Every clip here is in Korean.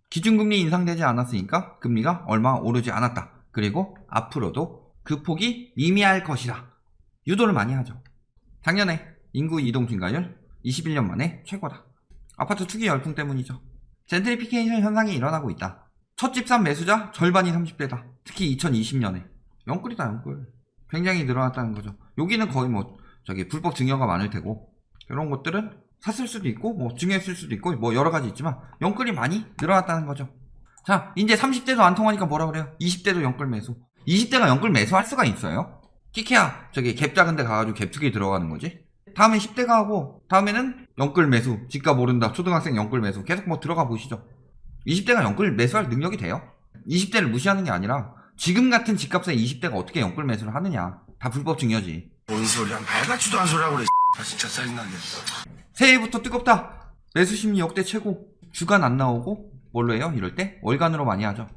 기준금리 인상되지 않았으니까 금리가 얼마 오르지 않았다. 그리고 앞으로도 그 폭이 미미할 것이다. 유도를 많이 하죠. 작년에 인구 이동 증가율 21년 만에 최고다. 아파트 투기 열풍 때문이죠. 젠트리피케이션 현상이 일어나고 있다. 첫 집 산 매수자 절반이 30대다. 특히 2020년에 영끌이다 영끌. 굉장히 늘어났다는 거죠. 여기는 거의 불법 증여가 많을 테고 이런 것들은 샀을 수도 있고 증여했을 수도 있고 여러 가지 있지만 영끌이 많이 늘어났다는 거죠. 자, 이제 30대도 안 통하니까 뭐라 그래요? 20대도 영끌 매수. 20대가 영끌 매수할 수가 있어요? 끼케야 갭 작은 데 가가지고 갭 투기 들어가는 거지. 다음에 10대가 하고 다음에는 영끌 매수, 집값 오른다, 초등학생 영끌 매수 계속 들어가 보시죠. 20대가 영끌 매수할 능력이 돼요? 20대를 무시하는 게 아니라 지금 같은 집값에 20대가 어떻게 영끌 매수를 하느냐. 다 불법 증여지. 뭔 소리야, 말 같지도 않은 소리 하고 그래. 진짜 짜증나겠어. 새해부터 뜨겁다. 매수 심리 역대 최고. 주간 안 나오고 뭘로 해요? 이럴 때 월간으로 많이 하죠.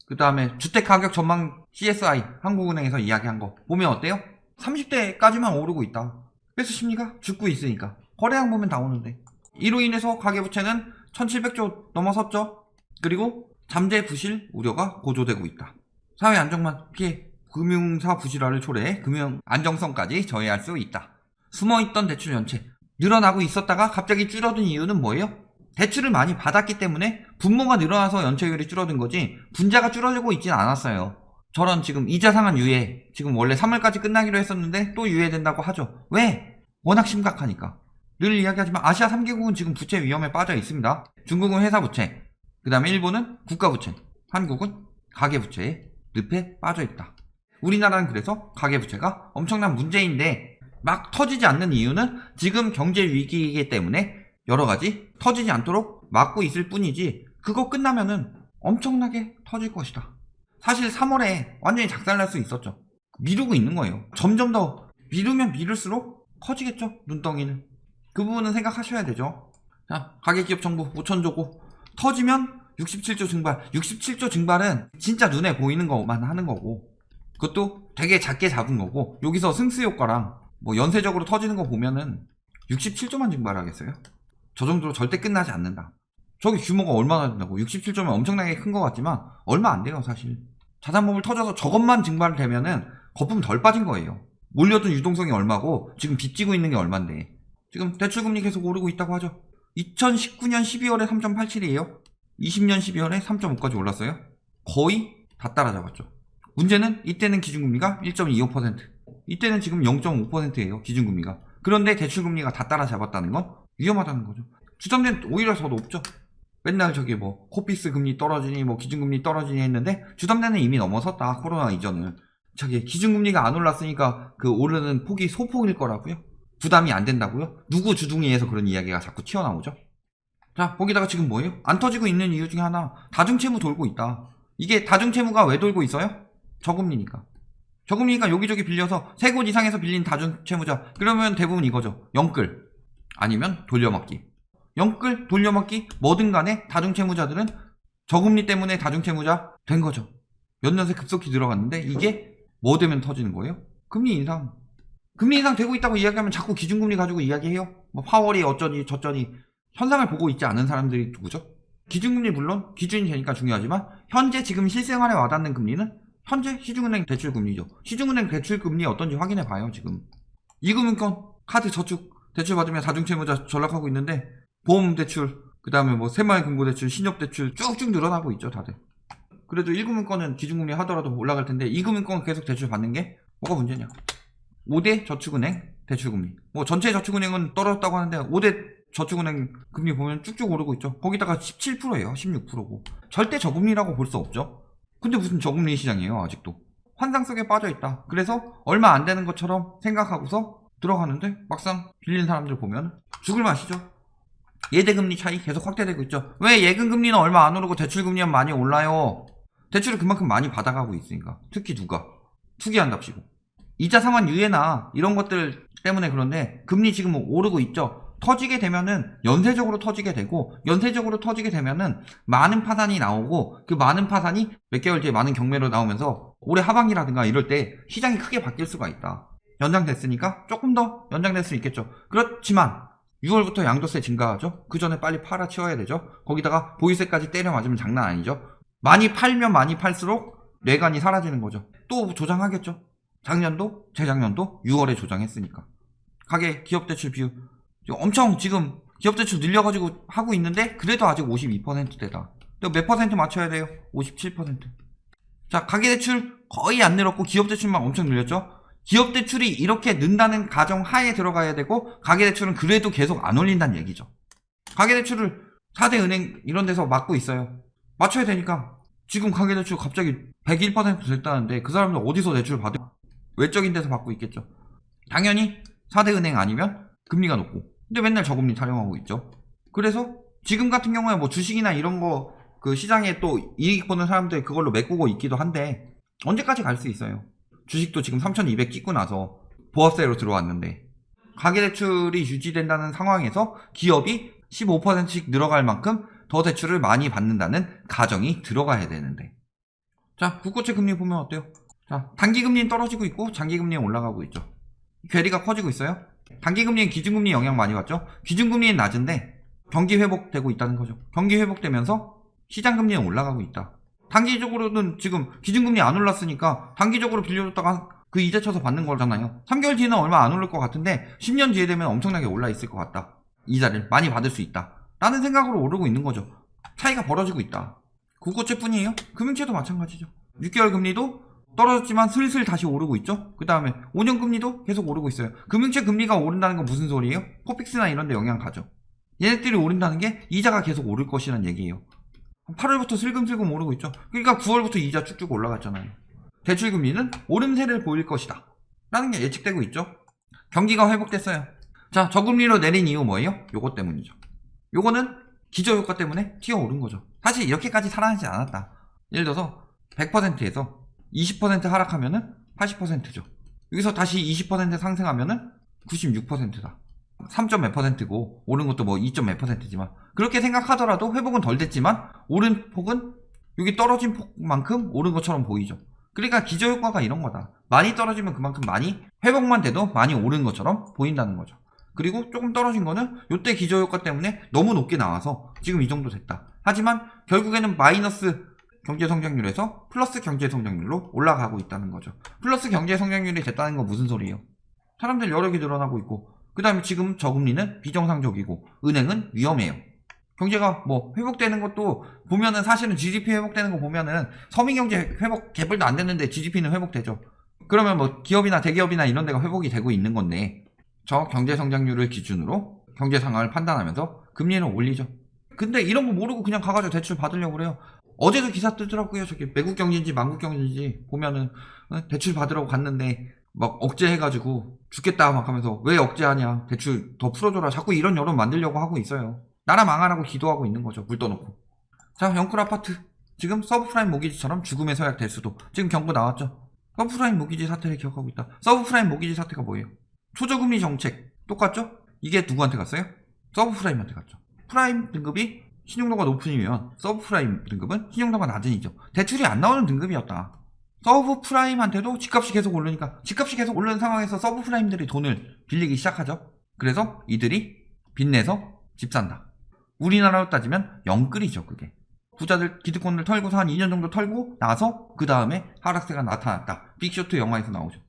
그 다음에 주택가격 전망 CSI 한국은행에서 이야기한 거 보면 어때요? 30대까지만 오르고 있다. 매수 심리가 죽고 있으니까 거래량 보면 다 오는데 이로 인해서 가계부채는 1700조 넘어섰죠. 그리고 잠재 부실 우려가 고조되고 있다. 사회 안정만 피해 금융사 부실화를 초래해 금융 안정성까지 저해할 수 있다. 숨어있던 대출 연체 늘어나고 있었다가 갑자기 줄어든 이유는 뭐예요? 대출을 많이 받았기 때문에 분모가 늘어나서 연체율이 줄어든 거지 분자가 줄어들고 있진 않았어요. 저런 지금 이자 상환 유예 지금 원래 3월까지 끝나기로 했었는데 또 유예된다고 하죠. 왜? 워낙 심각하니까. 늘 이야기하지만 아시아 3개국은 지금 부채 위험에 빠져 있습니다. 중국은 회사 부채, 그 다음에 일본은 국가 부채, 한국은 가계 부채에 늪에 빠져 있다. 우리나라는 그래서 가계 부채가 엄청난 문제인데 막 터지지 않는 이유는 지금 경제 위기이기 때문에 여러 가지 터지지 않도록 막고 있을 뿐이지 그거 끝나면은 엄청나게 터질 것이다. 사실 3월에 완전히 작살날 수 있었죠. 미루고 있는 거예요. 점점 더 미루면 미룰수록 커지겠죠. 눈덩이는. 그 부분은 생각하셔야 되죠. 자, 가계기업 정보 5천조고 터지면 67조 증발. 67조 증발은 진짜 눈에 보이는 것만 하는 거고 그것도 되게 작게 잡은 거고 여기서 승수 효과랑 연쇄적으로 터지는 거 보면은 67조만 증발하겠어요? 저 정도로 절대 끝나지 않는다. 저기 규모가 얼마나 된다고. 67조면 엄청나게 큰 것 같지만 얼마 안 돼요 사실. 자산범을 터져서 저것만 증발되면은 거품 덜 빠진 거예요. 몰려든 유동성이 얼마고 지금 빚지고 있는 게 얼만데 지금 대출금리 계속 오르고 있다고 하죠. 2019년 12월에 3.87이에요 20년 12월에 3.5까지 올랐어요. 거의 다 따라잡았죠. 문제는 이때는 기준금리가 1.25%, 이때는 지금 0.5%예요 기준금리가. 그런데 대출금리가 다 따라잡았다는 건 위험하다는 거죠. 주담대는 오히려 더 높죠. 맨날 코피스 금리 떨어지니 기준금리 떨어지니 했는데 주담대는 이미 넘어섰다. 코로나 이전을. 기준금리가 안 올랐으니까 그 오르는 폭이 소폭일 거라고요? 부담이 안 된다고요? 누구 주둥이에서 그런 이야기가 자꾸 튀어나오죠? 자, 거기다가 지금 뭐예요? 안 터지고 있는 이유 중에 하나, 다중채무 돌고 있다. 이게 다중채무가 왜 돌고 있어요? 저금리니까. 저금리니까 여기저기 빌려서 3곳 이상에서 빌린 다중채무자. 그러면 대부분 이거죠. 영끌 아니면 돌려막기. 영끌, 돌려막기 뭐든 간에 다중채무자들은 저금리 때문에 다중채무자 된 거죠. 몇 년새 급속히 들어갔는데 이게 뭐 되면 터지는 거예요? 금리 인상. 금리 인상 되고 있다고 이야기하면 자꾸 기준금리 가지고 이야기해요. 파월이 어쩌니 저쩌니. 현상을 보고 있지 않은 사람들이 누구죠? 기준금리 물론 기준이 되니까 중요하지만 현재 지금 실생활에 와닿는 금리는 현재 시중은행 대출금리죠. 시중은행 대출금리 어떤지 확인해 봐요. 지금 이금융권, 카드 저축 대출 받으면 다중채무자 전락하고 있는데 보험대출, 그 다음에 새마을금고대출, 신협대출 쭉쭉 늘어나고 있죠 다들. 그래도 1금융권은 기준금리 하더라도 올라갈 텐데 2금융권 계속 대출 받는 게 뭐가 문제냐. 5대 저축은행 대출금리 전체 저축은행은 떨어졌다고 하는데 5대 저축은행 금리 보면 쭉쭉 오르고 있죠. 거기다가 17%예요 16%고 절대 저금리라고 볼 수 없죠. 근데 무슨 저금리 시장이에요 아직도. 환상 속에 빠져있다. 그래서 얼마 안 되는 것처럼 생각하고서 들어가는데 막상 빌린 사람들 보면 죽을 맛이죠. 예대금리 차이 계속 확대되고 있죠. 왜 예금금리는 얼마 안 오르고 대출금리는 많이 올라요? 대출을 그만큼 많이 받아가고 있으니까. 특히 누가? 투기한답시고. 이자 상환 유예나 이런 것들 때문에. 그런데 금리 지금 오르고 있죠. 터지게 되면은 연쇄적으로 터지게 되고 연쇄적으로 터지게 되면은 많은 파산이 나오고 그 많은 파산이 몇 개월 뒤에 많은 경매로 나오면서 올해 하반기라든가 이럴 때 시장이 크게 바뀔 수가 있다. 연장됐으니까 조금 더 연장될 수 있겠죠. 그렇지만 6월부터 양도세 증가하죠. 그 전에 빨리 팔아치워야 되죠. 거기다가 보유세까지 때려 맞으면 장난 아니죠. 많이 팔면 많이 팔수록 뇌관이 사라지는 거죠. 또 조장하겠죠. 작년도, 재작년도 6월에 조장했으니까. 가계 기업대출 비율 엄청 지금 기업대출 늘려가지고 하고 있는데 그래도 아직 52%대다. 또 몇 퍼센트 맞춰야 돼요? 57%. 자, 가계대출 거의 안 늘었고 기업대출만 엄청 늘렸죠. 기업대출이 이렇게 는다는 가정 하에 들어가야 되고 가계대출은 그래도 계속 안 올린다는 얘기죠. 가계대출을 4대 은행 이런 데서 막고 있어요. 맞춰야 되니까 지금 가계대출 갑자기 101% 됐다는데 그 사람들 어디서 대출 받을 외적인 데서 받고 있겠죠. 당연히 4대 은행 아니면 금리가 높고 근데 맨날 저금리 타령하고 있죠. 그래서 지금 같은 경우에 뭐 주식이나 이런 거 그 시장에 또 이익 보는 사람들 그걸로 메꾸고 있기도 한데 언제까지 갈 수 있어요. 주식도 지금 3,200 찍고 나서 보합세로 들어왔는데 가계대출이 유지된다는 상황에서 기업이 15%씩 늘어갈 만큼 더 대출을 많이 받는다는 가정이 들어가야 되는데 자, 국고채 금리 보면 어때요? 자, 단기금리는 떨어지고 있고 장기금리는 올라가고 있죠. 괴리가 커지고 있어요. 단기금리는 기준금리 영향 많이 받죠. 기준금리는 낮은데 경기 회복되고 있다는 거죠. 경기 회복되면서 시장금리는 올라가고 있다. 단기적으로는 지금 기준금리 안 올랐으니까 단기적으로 빌려줬다가 그 이자 쳐서 받는 거잖아요. 3개월 뒤에는 얼마 안 오를 것 같은데 10년 뒤에 되면 엄청나게 올라 있을 것 같다. 이자를 많이 받을 수 있다. 라는 생각으로 오르고 있는 거죠. 차이가 벌어지고 있다. 국고채뿐이에요. 금융채도 마찬가지죠. 6개월 금리도 떨어졌지만 슬슬 다시 오르고 있죠. 그 다음에 5년 금리도 계속 오르고 있어요. 금융채 금리가 오른다는 건 무슨 소리예요? 코픽스나 이런 데 영향 가죠. 얘네들이 오른다는 게 이자가 계속 오를 것이라는 얘기예요. 8월부터 슬금슬금 오르고 있죠. 그러니까 9월부터 이자 쭉쭉 올라갔잖아요. 대출금리는 오름세를 보일 것이다 라는 게 예측되고 있죠. 경기가 회복됐어요. 자, 저금리로 내린 이유 뭐예요? 요거 때문이죠. 요거는 기저효과 때문에 튀어오른 거죠. 사실 이렇게까지 살아나지 않았다. 예를 들어서 100%에서 20% 하락하면은 80%죠. 여기서 다시 20% 상승하면은 96%다. 3점 몇 %고 오른 것도 뭐 2점 몇 %지만 그렇게 생각하더라도 회복은 덜 됐지만 오른 폭은 여기 떨어진 폭만큼 오른 것처럼 보이죠. 그러니까 기저효과가 이런 거다. 많이 떨어지면 그만큼 많이 회복만 돼도 많이 오른 것처럼 보인다는 거죠. 그리고 조금 떨어진 거는 요때 기저효과 때문에 너무 높게 나와서 지금 이 정도 됐다. 하지만 결국에는 마이너스 경제성장률에서 플러스 경제성장률로 올라가고 있다는 거죠. 플러스 경제성장률이 됐다는 건 무슨 소리예요? 사람들 여력이 늘어나고 있고 그 다음에 지금 저금리는 비정상적이고 은행은 위험해요. 경제가 뭐 회복되는 것도 보면은 사실은 GDP 회복되는 거 보면은 서민경제 회복 개불도 안 됐는데 GDP는 회복되죠. 그러면 뭐 기업이나 대기업이나 이런 데가 회복이 되고 있는 건데 저 경제성장률을 기준으로 경제 상황을 판단하면서 금리는 올리죠. 근데 이런 거 모르고 그냥 가가지고 대출 받으려고 그래요. 어제도 기사 뜨더라고요. 저기 외국 경제인지 만국 경제인지 보면은 대출 받으라고 갔는데 막 억제해가지고 죽겠다 막 하면서 왜 억제하냐 대출 더 풀어줘라 자꾸 이런 여론 만들려고 하고 있어요. 나라 망하라고 기도하고 있는 거죠. 물 떠놓고. 자, 영끌 아파트 지금 서브프라임 모기지처럼 죽음의 서약 될 수도 지금 경고 나왔죠. 서브프라임 모기지 사태를 기억하고 있다. 서브프라임 모기지 사태가 뭐예요? 초저금리 정책 똑같죠? 이게 누구한테 갔어요? 서브프라임한테 갔죠. 프라임 등급이 신용도가 높으면 서브프라임 등급은 신용도가 낮으니죠. 대출이 안 나오는 등급이었다. 서브프라임한테도 집값이 계속 오르니까 집값이 계속 오르는 상황에서 서브프라임들이 돈을 빌리기 시작하죠. 그래서 이들이 빚내서 집 산다. 우리나라로 따지면 영끌이죠. 그게 부자들 기득권을 털고서 한 2년 정도 털고 나서 그 다음에 하락세가 나타났다. 빅쇼트 영화에서 나오죠.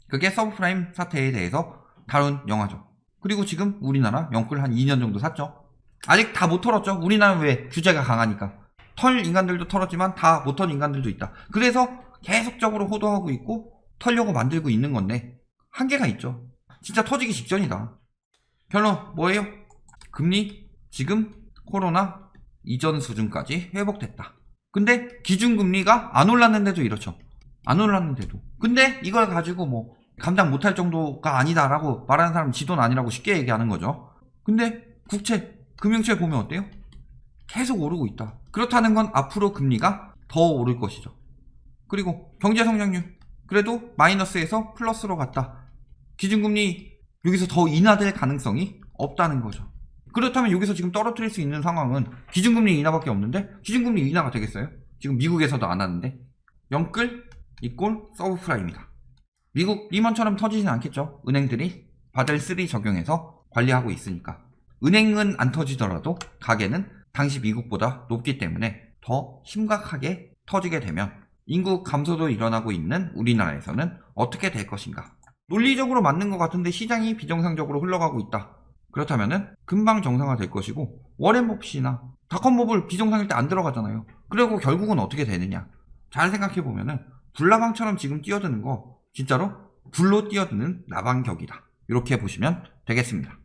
그게 서브프라임 사태에 대해서 다룬 영화죠. 그리고 지금 우리나라 영끌 한 2년 정도 샀죠. 아직 다 못 털었죠. 우리나라는 왜 규제가 강하니까 털 인간들도 털었지만 다 못 털 인간들도 있다. 그래서 계속적으로 호도하고 있고 털려고 만들고 있는 건데 한계가 있죠. 진짜 터지기 직전이다. 결론 뭐예요? 금리 지금 코로나 이전 수준까지 회복됐다. 근데 기준금리가 안 올랐는데도 이렇죠. 안 올랐는데도. 근데 이걸 가지고 뭐 감당 못할 정도가 아니다라고 말하는 사람은 지돈 아니라고 쉽게 얘기하는 거죠. 근데 국채, 금융채 보면 어때요? 계속 오르고 있다. 그렇다는 건 앞으로 금리가 더 오를 것이죠. 그리고 경제성장률 그래도 마이너스에서 플러스로 갔다. 기준금리 여기서 더 인하될 가능성이 없다는 거죠. 그렇다면 여기서 지금 떨어뜨릴 수 있는 상황은 기준금리 인하밖에 없는데 기준금리 인하가 되겠어요? 지금 미국에서도 안 하는데 영끌 이꼴 서브프라임이다. 미국 리먼처럼 터지진 않겠죠. 은행들이 바젤 3 적용해서 관리하고 있으니까. 은행은 안 터지더라도 가계는 당시 미국보다 높기 때문에 더 심각하게 터지게 되면 인구 감소도 일어나고 있는 우리나라에서는 어떻게 될 것인가? 논리적으로 맞는 것 같은데 시장이 비정상적으로 흘러가고 있다. 그렇다면은 금방 정상화될 것이고 워렌 버핏이나 닷컴버블 비정상일 때 안 들어가잖아요. 그리고 결국은 어떻게 되느냐? 잘 생각해보면은 불나방처럼 지금 뛰어드는 거 진짜로 불로 뛰어드는 나방격이다. 이렇게 보시면 되겠습니다.